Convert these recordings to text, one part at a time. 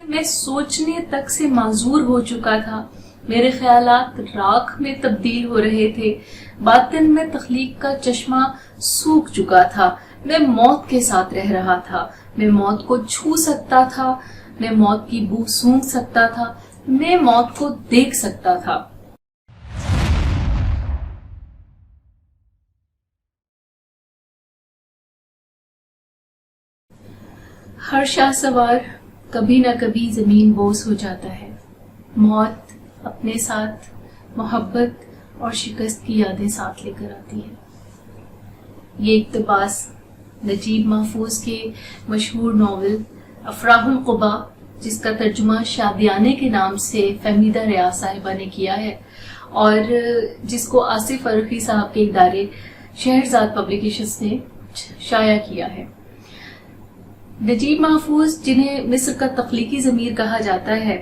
میں سوچنے تک سے معذور ہو چکا تھا، میرے خیالات راکھ میں تبدیل ہو رہے تھے، باطن میں تخلیق کا چشمہ سوکھ چکا تھا، میں موت کے ساتھ رہ رہا تھا، میں موت کو چھو سکتا تھا، میں موت کی بو سونگھ سکتا تھا، میں موت کو دیکھ سکتا تھا۔ ہر شاہ سوار کبھی نہ کبھی زمین بوس ہو جاتا ہے، موت اپنے ساتھ محبت اور شکست کی یادیں ساتھ لے کر آتی ہے۔ یہ اقتباس نجیب محفوظ کے مشہور ناول افراح القبا، جس کا ترجمہ شادیانے کے نام سے فہمیدہ ریاض صاحبہ نے کیا ہے اور جس کو آصف فرخی صاحب کے ادارے شہرزاد پبلیکیشنز نے شائع کیا ہے۔ نجیب محفوظ، جنہیں مصر کا تخلیقی ضمیر کہا جاتا ہے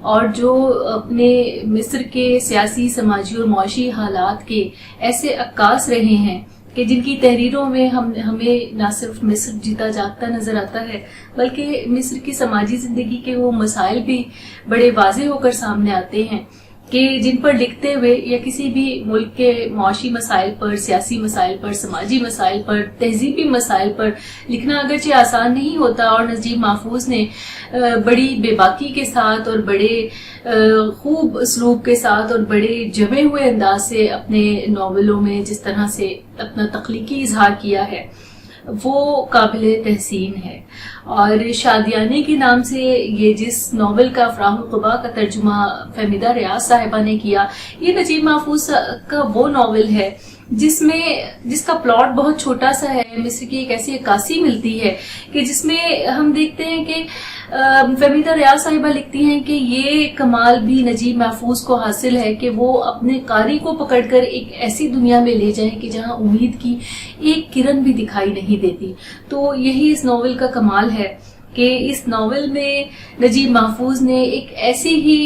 اور جو اپنے مصر کے سیاسی، سماجی اور معاشی حالات کے ایسے عکاس رہے ہیں کہ جن کی تحریروں میں ہمیں نہ صرف مصر جیتا جاگتا نظر آتا ہے بلکہ مصر کی سماجی زندگی کے وہ مسائل بھی بڑے واضح ہو کر سامنے آتے ہیں کہ جن پر لکھتے ہوئے یا کسی بھی ملک کے معاشی مسائل پر، سیاسی مسائل پر، سماجی مسائل پر، تہذیبی مسائل پر لکھنا اگرچہ آسان نہیں ہوتا، اور نجیب محفوظ نے بڑی بے باکی کے ساتھ اور بڑے خوب اسلوب کے ساتھ اور بڑے جمے ہوئے انداز سے اپنے ناولوں میں جس طرح سے اپنا تخلیقی اظہار کیا ہے وہ قابل تحسین ہے۔ اور شادیانے کے نام سے یہ جس ناول کا افراح القبا کا ترجمہ فہمیدہ ریاض صاحبہ نے کیا، یہ نجیب محفوظ کا وہ ناول ہے جس کا پلاٹ بہت چھوٹا سا ہے۔ مصر کی ایک ایسی عکاسی ملتی ہے کہ جس میں ہم دیکھتے ہیں کہ فہمیدہ ریاض صاحبہ لکھتی ہیں کہ یہ کمال بھی نجیب محفوظ کو حاصل ہے کہ وہ اپنے قاری کو پکڑ کر ایک ایسی دنیا میں لے جائیں کہ جہاں امید کی ایک کرن بھی دکھائی نہیں دیتی۔ تو یہی اس ناول کا کمال ہے کہ اس ناول میں نجیب محفوظ نے ایک ایسی ہی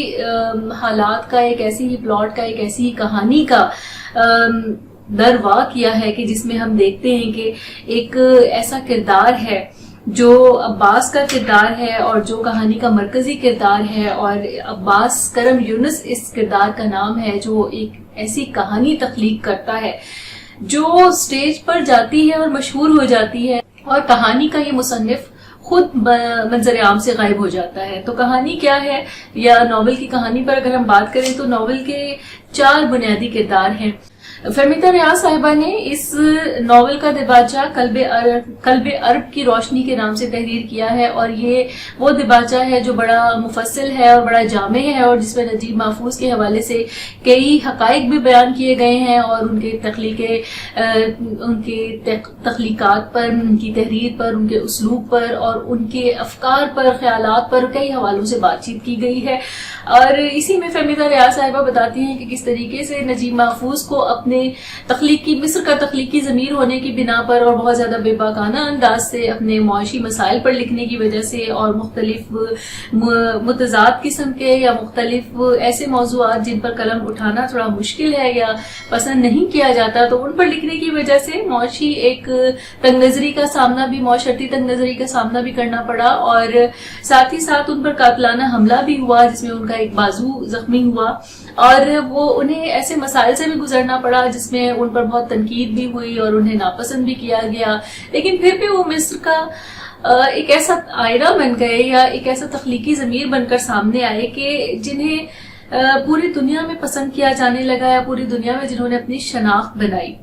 حالات کا، ایک ایسی ہی پلاٹ کا، ایک ایسی ہی کہانی کا دروا کیا ہے کہ جس میں ہم دیکھتے ہیں کہ ایک ایسا کردار ہے جو عباس کا کردار ہے اور جو کہانی کا مرکزی کردار ہے، اور عباس کرم یونس اس کردار کا نام ہے، جو ایک ایسی کہانی تخلیق کرتا ہے جو سٹیج پر جاتی ہے اور مشہور ہو جاتی ہے، اور کہانی کا یہ مصنف خود منظر عام سے غائب ہو جاتا ہے۔ تو کہانی کیا ہے، یا ناول کی کہانی پر اگر ہم بات کریں تو ناول کے 4 بنیادی کردار ہیں۔ فہمیدہ ریاض صاحبہ نے اس ناول کا دباچہ قلب عرب کی روشنی کے نام سے تحریر کیا ہے، اور یہ وہ دباچہ ہے جو بڑا مفصل ہے اور بڑا جامع ہے، اور جس میں نجیب محفوظ کے حوالے سے کئی حقائق بھی بیان کیے گئے ہیں، اور ان کے تخلیقات پر، ان کی تحریر پر، ان کے اسلوب پر اور ان کے افکار پر، خیالات پر کئی حوالوں سے بات چیت کی گئی ہے۔ اور اسی میں فہمیدہ ریاض صاحبہ بتاتی ہیں کہ کس طریقے سے نجیب محفوظ کو اپنے مصر کا تخلیقی ضمیر ہونے کی بنا پر اور بہت زیادہ بے باکانہ انداز سے اپنے معاشی مسائل پر لکھنے کی وجہ سے، اور مختلف متضاد قسم کے یا مختلف ایسے موضوعات جن پر قلم اٹھانا تھوڑا مشکل ہے یا پسند نہیں کیا جاتا، تو ان پر لکھنے کی وجہ سے معاشی ایک تنگ نظری کا سامنا بھی، معاشرتی تنگ نظری کا سامنا بھی کرنا پڑا، اور ساتھ ہی ساتھ ان پر قاتلانہ حملہ بھی ہوا جس میں ان کا ایک بازو زخمی ہوا، اور وہ انہیں ایسے مسائل سے بھی گزرنا پڑا جس میں ان پر بہت تنقید بھی ہوئی اور انہیں ناپسند بھی کیا گیا، لیکن پھر بھی وہ مصر کا ایک ایسا آئینہ بن گئے یا ایک ایسا تخلیقی ضمیر بن کر سامنے آئے کہ جنہیں پوری دنیا میں پسند کیا جانے لگا، یا پوری دنیا میں جنہوں نے اپنی شناخت بنائی۔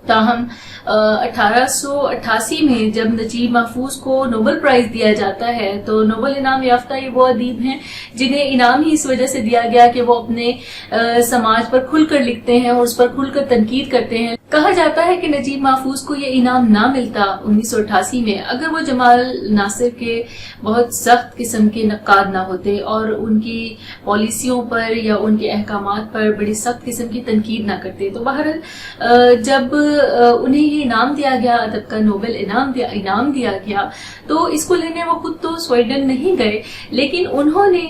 تاہم 1888 میں جب نجیب محفوظ کو نوبل پرائز دیا جاتا ہے تو نوبل انعام یافتہ یہ وہ ادیب ہیں جنہیں انعام ہی اس وجہ سے دیا گیا کہ وہ اپنے سماج پر کھل کر لکھتے ہیں اور اس پر کھل کر تنقید کرتے ہیں۔ کہا جاتا ہے کہ نجیب محفوظ کو یہ انعام نہ ملتا 1988 میں اگر وہ جمال ناصر کے بہت سخت قسم کے نقاد نہ ہوتے اور ان کی پالیسیوں پر یا ان کے احکامات پر بڑی سخت قسم کی تنقید نہ کرتے۔ تو بہرحال جب انہیں یہ انعام دیا گیا، ادب کا نوبل انعام دیا گیا، تو اس کو لینے وہ خود تو سویڈن نہیں گئے، لیکن انہوں نے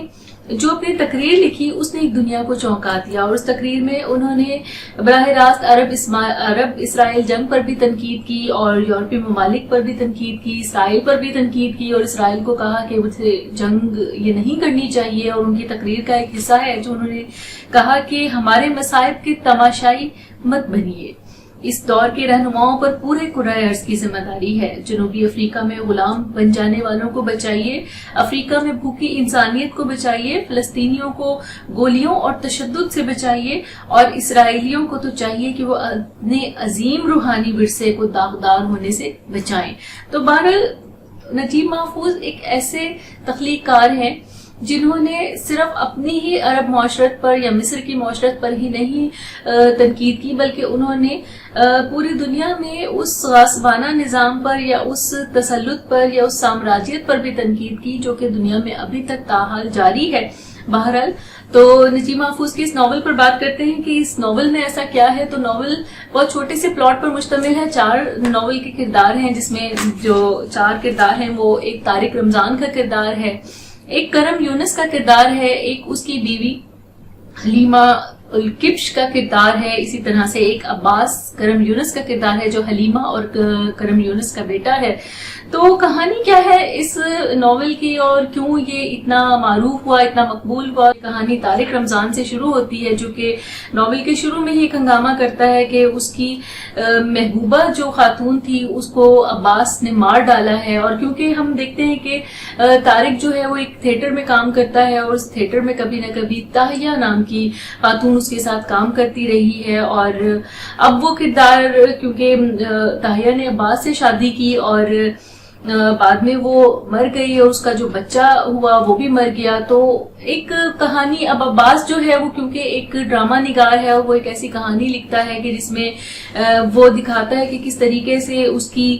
جو اپنی تقریر لکھی اس نے ایک دنیا کو چونکا دیا، اور اس تقریر میں انہوں نے براہ راست عرب اسرائیل جنگ پر بھی تنقید کی، اور یورپی ممالک پر بھی تنقید کی، اسرائیل پر بھی تنقید کی، اور اسرائیل کو کہا کہ اسے جنگ یہ نہیں کرنی چاہیے۔ اور ان کی تقریر کا ایک حصہ ہے جو انہوں نے کہا کہ ہمارے مصائب کے تماشائی مت بنیے، اس دور کے رہنماؤں پر پورے کرۂ ارض کی ذمہ داری ہے۔ جنوبی افریقہ میں غلام بن جانے والوں کو بچائیے، افریقہ میں بھوکی انسانیت کو بچائیے، فلسطینیوں کو گولیوں اور تشدد سے بچائیے، اور اسرائیلیوں کو تو چاہیے کہ وہ اپنے عظیم روحانی ورثے کو داغدار ہونے سے بچائیں۔ تو بہرحال نجیب محفوظ ایک ایسے تخلیق کار ہیں جنہوں نے صرف اپنی ہی عرب معاشرت پر یا مصر کی معاشرت پر ہی نہیں تنقید کی، بلکہ انہوں نے پوری دنیا میں اس غاصبانہ نظام پر یا اس تسلط پر یا اس سامراجیت پر بھی تنقید کی جو کہ دنیا میں ابھی تک تاحال جاری ہے۔ بہرحال تو نجیب محفوظ کی اس ناول پر بات کرتے ہیں کہ اس ناول میں ایسا کیا ہے۔ تو ناول بہت چھوٹے سے پلاٹ پر مشتمل ہے، 4 ناول کے کردار ہیں، جس میں جو 4 کردار ہیں وہ ایک طارق رمضان کا کردار ہے، ایک کرم یونس کا کردار ہے، ایک اس کی بیوی حلیمہ الکبش کا کردار ہے، اسی طرح سے ایک عباس کرم یونس کا کردار ہے جو حلیمہ اور کرم یونس کا بیٹا ہے۔ تو کہانی کیا ہے اس ناول کی اور کیوں یہ اتنا معروف ہوا، اتنا مقبول ہوا؟ کہانی طارق رمضان سے شروع ہوتی ہے جو کہ ناول کے شروع میں ہی ایک ہنگامہ کرتا ہے کہ اس کی محبوبہ جو خاتون تھی اس کو عباس نے مار ڈالا ہے، اور کیونکہ ہم دیکھتے ہیں کہ طارق جو ہے وہ ایک تھیٹر میں کام کرتا ہے، اور اس تھیٹر میں کبھی نہ کبھی تاہیہ نام کی خاتون اس کے ساتھ کام کرتی رہی ہے، اور اب وہ کردار کیونکہ تاہیہ نے عباس سے شادی کی اور بعد میں وہ مر گئی اور اس کا جو بچہ ہوا وہ بھی مر گیا، تو ایک کہانی اب عباس جو ہے وہ کیونکہ ایک ڈرامہ نگار ہے اور وہ ایک ایسی کہانی لکھتا ہے کہ جس میں وہ دکھاتا ہے کہ کس طریقے سے اس کی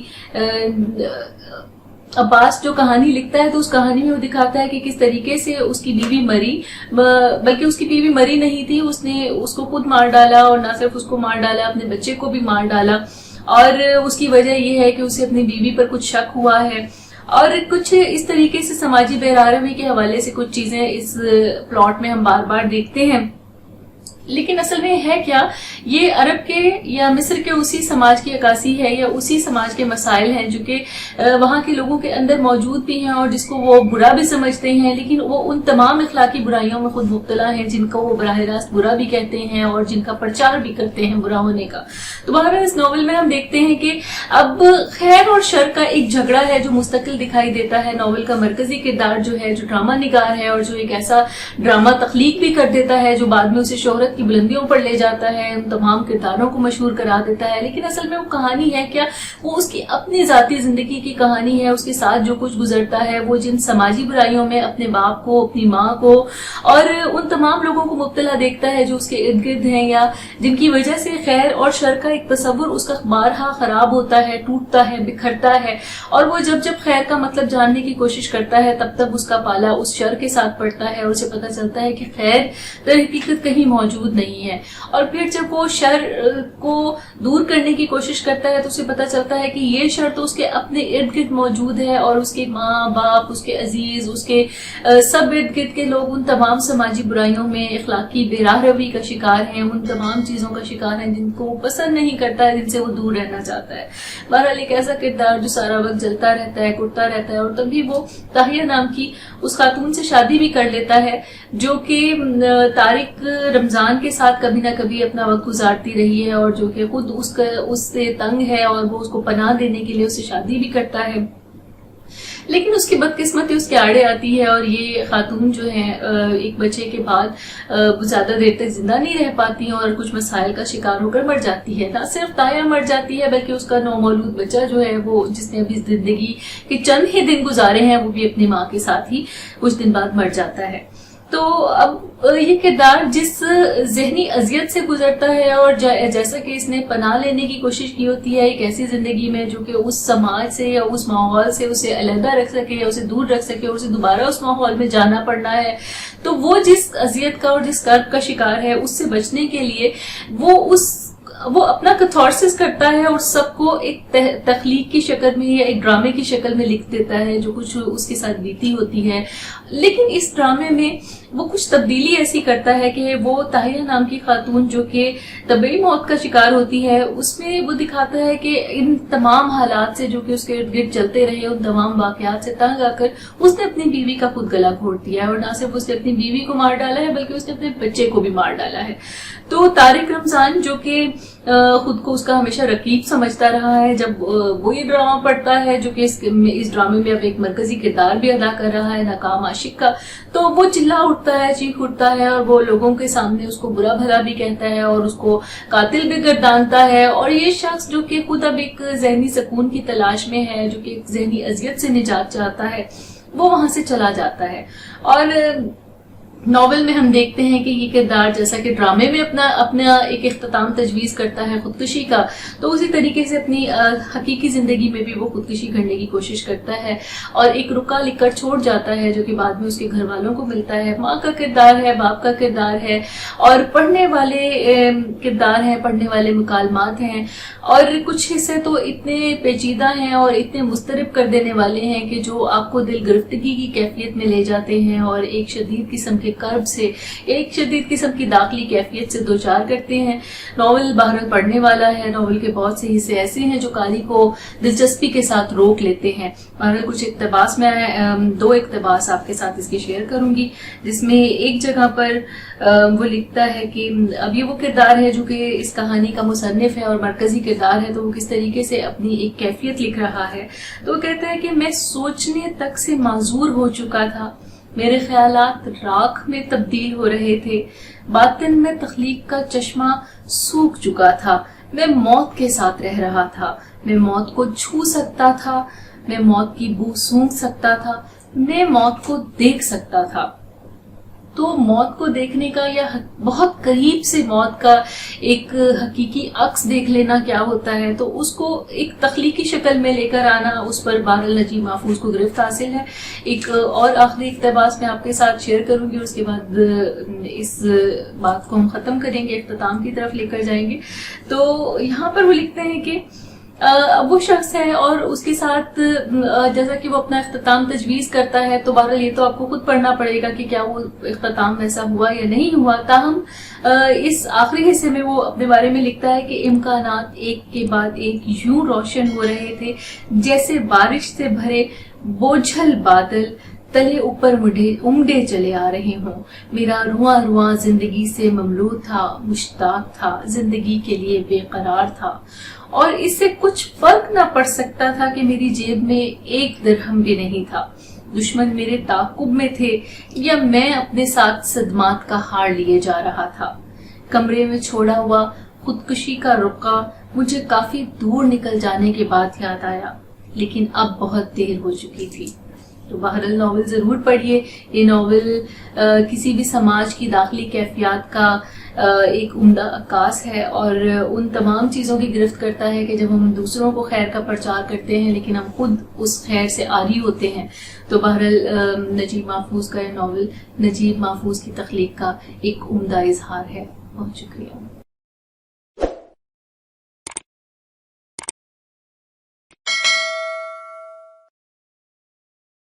عباس جو کہانی لکھتا ہے تو اس کہانی میں وہ دکھاتا ہے کہ کس طریقے سے اس کی بیوی مری، بلکہ اس کی بیوی مری نہیں تھی، اس نے اس کو خود مار ڈالا، اور نہ صرف اس کو مار ڈالا اپنے بچے کو بھی مار ڈالا، اور اس کی وجہ یہ ہے کہ اسے اپنی بیوی پر کچھ شک ہوا ہے، اور کچھ اس طریقے سے سماجی بہرہوی کے حوالے سے کچھ چیزیں اس پلاٹ میں ہم بار بار دیکھتے ہیں۔ لیکن اصل میں ہے کیا، یہ عرب کے یا مصر کے اسی سماج کی عکاسی ہے یا اسی سماج کے مسائل ہیں جو کہ وہاں کے لوگوں کے اندر موجود بھی ہیں اور جس کو وہ برا بھی سمجھتے ہیں، لیکن وہ ان تمام اخلاقی برائیوں میں خود مبتلا ہیں جن کو وہ براہ راست برا بھی کہتے ہیں اور جن کا پرچار بھی کرتے ہیں برا ہونے کا۔ تو بہرحال اس ناول میں ہم دیکھتے ہیں کہ اب خیر اور شر کا ایک جھگڑا ہے جو مستقل دکھائی دیتا ہے۔ ناول کا مرکزی کردار جو ہے جو ڈرامہ نگار ہے اور جو ایک ایسا ڈرامہ تخلیق بھی کر دیتا ہے جو بعد میں اسے شہرت کی بلندیوں پر لے جاتا ہے، ان تمام کرداروں کو مشہور کرا دیتا ہے، لیکن اصل میں وہ کہانی ہے کیا، وہ اس کی اپنی ذاتی زندگی کی کہانی ہے۔ اس کے ساتھ جو کچھ گزرتا ہے، وہ جن سماجی برائیوں میں اپنے باپ کو، اپنی ماں کو اور ان تمام لوگوں کو مبتلا دیکھتا ہے جو اس کے ارد گرد ہیں یا جن کی وجہ سے خیر اور شر کا ایک تصور اس کا بارہا خراب ہوتا ہے، ٹوٹتا ہے، بکھرتا ہے، اور وہ جب خیر کا مطلب جاننے کی کوشش کرتا ہے تب اس کا پالا اس شر کے ساتھ پڑتا ہے اور اسے پتہ چلتا ہے کہ خیر در حقیقت کہیں موجود نہیں ہے، اور پھر جب وہ شر کو دور کرنے کی کوشش کرتا ہے تو اسے پتہ چلتا ہے کہ یہ شر تو اس کے اپنے ارد گرد موجود ہے اور اس کے ماں باپ، اس کے عزیز، اس کے سب ارد گرد کے لوگ ان تمام سماجی برائیوں میں اخلاقی بے راہ روی کا شکار ہیں، ان تمام چیزوں کا شکار ہیں جن کو وہ پسند نہیں کرتا ہے، جن سے وہ دور رہنا چاہتا ہے۔ بہرحال ایک ایسا کردار جو سارا وقت جلتا رہتا ہے، کٹتا رہتا ہے، اور تبھی وہ تاہیہ نام کی اس خاتون سے شادی بھی کر لیتا ہے جو کہ طارق رمضان کے ساتھ کبھی نہ کبھی اپنا وقت گزارتی رہی ہے اور جو کہ خود اس سے تنگ ہے اور وہ اس کو پناہ دینے کے لیے اس سے شادی بھی کرتا ہے، لیکن اس کی بدقسمتی اس کے آڑے آتی ہے اور یہ خاتون جو ہے ایک بچے کے بعد زیادہ دیر تک زندہ نہیں رہ پاتی اور کچھ مسائل کا شکار ہو کر مر جاتی ہے۔ نہ صرف تایا مر جاتی ہے بلکہ اس کا نومولود بچہ جو ہے وہ جس نے ابھی زندگی کے چند ہی دن گزارے ہیں وہ بھی اپنی ماں کے ساتھ ہی کچھ دن بعد مر جاتا ہے۔ تو اب یہ کردار جس ذہنی اذیت سے گزرتا ہے اور جیسا کہ اس نے پناہ لینے کی کوشش کی ہوتی ہے ایک ایسی زندگی میں جو کہ اس سماج سے یا اس ماحول سے اسے علیحدہ رکھ سکے یا اسے دور رکھ سکے اور اسے دوبارہ اس ماحول میں جانا پڑنا ہے، تو وہ جس اذیت کا اور جس کرب کا شکار ہے اس سے بچنے کے لیے وہ اس وہ اپنا کتھارسس کرتا ہے اور سب کو ایک تخلیق کی شکل میں یا ایک ڈرامے کی شکل میں لکھ دیتا ہے جو کچھ اس کے ساتھ بیتی ہوتی ہے. لیکن اس ڈرامے میں وہ کچھ تبدیلی ایسی کرتا ہے کہ وہ طاہرہ نام کی خاتون جو کہ طبعی موت کا شکار ہوتی ہے، اس میں وہ دکھاتا ہے کہ ان تمام حالات سے جو کہ اس کے ارد گرد چلتے رہے، ان تمام واقعات سے تنگ آ کر اس نے اپنی بیوی کا خود گلا گھونٹ دیا ہے، اور نہ صرف اس نے اپنی بیوی کو مار ڈالا ہے بلکہ اس نے اپنے بچے کو بھی مار ڈالا ہے. تو طارق رمضان جو کہ خود کو اس کا ہمیشہ رقیب سمجھتا رہا ہے، جب وہ یہ ڈرامہ پڑھتا ہے جو کہ اس ڈرامے میں اب ایک مرکزی کردار بھی ادا کر رہا ہے ناکام عاشق کا، تو وہ چلا اٹھتا ہے، چیخ اٹھتا ہے، اور وہ لوگوں کے سامنے اس کو برا بھلا بھی کہتا ہے اور اس کو قاتل بھی گردانتا ہے. اور یہ شخص جو کہ خود اب ایک ذہنی سکون کی تلاش میں ہے، جو کہ ایک ذہنی اذیت سے نجات چاہتا ہے، وہ وہاں سے چلا جاتا ہے. اور ناول میں ہم دیکھتے ہیں کہ یہ کردار جیسا کہ ڈرامے میں اپنا ایک اختتام تجویز کرتا ہے خودکشی کا، تو اسی طریقے سے اپنی حقیقی زندگی میں بھی وہ خودکشی کرنے کی کوشش کرتا ہے اور ایک رکا لکھ کر چھوڑ جاتا ہے جو کہ بعد میں اس کے گھر والوں کو ملتا ہے. ماں کا کردار ہے، باپ کا کردار ہے، اور پڑھنے والے کردار ہیں، پڑھنے والے مکالمات ہیں، اور کچھ حصے تو اتنے پیچیدہ ہیں اور اتنے مضطرب کر دینے والے ہیں کہ جو آپ کو دل گرفتگی کی کیفیت میں لے جاتے ہیں اور ایک شدید قسم کے کرب سے، ایک شدید قسم کی داخلی کیفیت سے دوچار کرتے ہیں. ناول بہرحال پڑھنے والا ہے، ناول کے بہت سے حصے ایسے ہیں جو قاری کو دلچسپی کے ساتھ روک لیتے ہیں. بہرحال کچھ اقتباس میں 2 اقتباس آپ کے ساتھ اس کی شیئر کروں گی، جس میں ایک جگہ پر وہ لکھتا ہے کہ اب یہ وہ کردار ہے جو کہ اس کہانی کا مصنف ہے اور مرکزی کردار ہے، تو وہ کس طریقے سے اپنی ایک کیفیت لکھ رہا ہے. تو وہ کہتا ہے کہ میں سوچنے تک سے معذور ہو چکا تھا، میرے خیالات راکھ میں تبدیل ہو رہے تھے، باطن میں تخلیق کا چشمہ سوکھ چکا تھا، میں موت کے ساتھ رہ رہا تھا، میں موت کو چھو سکتا تھا، میں موت کی بو سونگھ سکتا تھا، میں موت کو دیکھ سکتا تھا. تو موت کو دیکھنے کا یا بہت قریب سے موت کا ایک حقیقی عکس دیکھ لینا کیا ہوتا ہے، تو اس کو ایک تخلیقی شکل میں لے کر آنا، اس پر بہرحال نجیب محفوظ کو گرفت حاصل ہے. ایک اور آخری اقتباس میں آپ کے ساتھ شیئر کروں گی، اس کے بعد اس بات کو ہم ختم کریں گے، اختتام کی طرف لے کر جائیں گے. تو یہاں پر وہ لکھتے ہیں کہ وہ شخص ہے اور اس کے ساتھ جیسا کہ وہ اپنا اختتام تجویز کرتا ہے، تو بہرحال یہ تو آپ کو خود پڑھنا پڑے گا کہ کیا وہ اختتام ویسا ہوا یا نہیں ہوا. تاہم اس آخری حصے میں وہ اپنے بارے میں لکھتا ہے کہ امکانات ایک کے بعد ایک یوں روشن ہو رہے تھے جیسے بارش سے بھرے بوجھل بادل تلے اوپر امڈے چلے آ رہے ہوں. میرا رواں رواں زندگی سے مملو تھا، مشتاق تھا، زندگی کے لیے بے قرار تھا، اور اس سے کچھ فرق نہ پڑ سکتا تھا کہ میری جیب میں 1 درہم بھی نہیں تھا. دشمن میرے تعاقب میں تھے یا میں اپنے ساتھ صدمات کا ہار لیے جا رہا تھا. کمرے میں چھوڑا ہوا خودکشی کا رقعہ مجھے کافی دور نکل جانے کے بعد یاد آیا، لیکن اب بہت دیر ہو چکی تھی. تو بہرحال ناول ضرور پڑھیے. یہ ناول کسی بھی سماج کی داخلی کیفیات کا ایک عمدہ عکاس ہے اور ان تمام چیزوں کی گرفت کرتا ہے کہ جب ہم دوسروں کو خیر کا پرچار کرتے ہیں لیکن ہم خود اس خیر سے عاری ہوتے ہیں. تو بہرحال نجیب محفوظ کا یہ ناول نجیب محفوظ کی تخلیق کا ایک عمدہ اظہار ہے. بہت شکریہ.